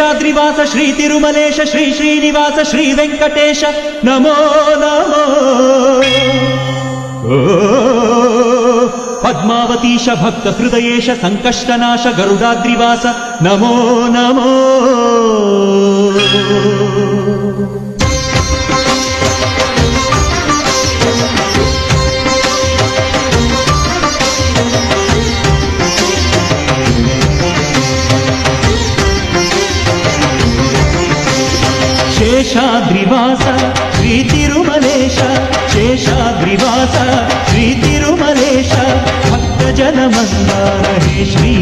శేషాద్రివాస శ్రీ తిరుమలేశ శ్రీ శ్రీనివాస శ్రీ వెంకటేశ నమో నమో పద్మావతీశ భక్త హృదయేశ సంకష్టనాశ గరుడాద్రివాస నమో నమో శేషాద్రివాస శ్రీ తిరుమలేశ శేషాద్రివాస శ్రీ తిరుమలేశ భక్తజన మందార హే శ్రీ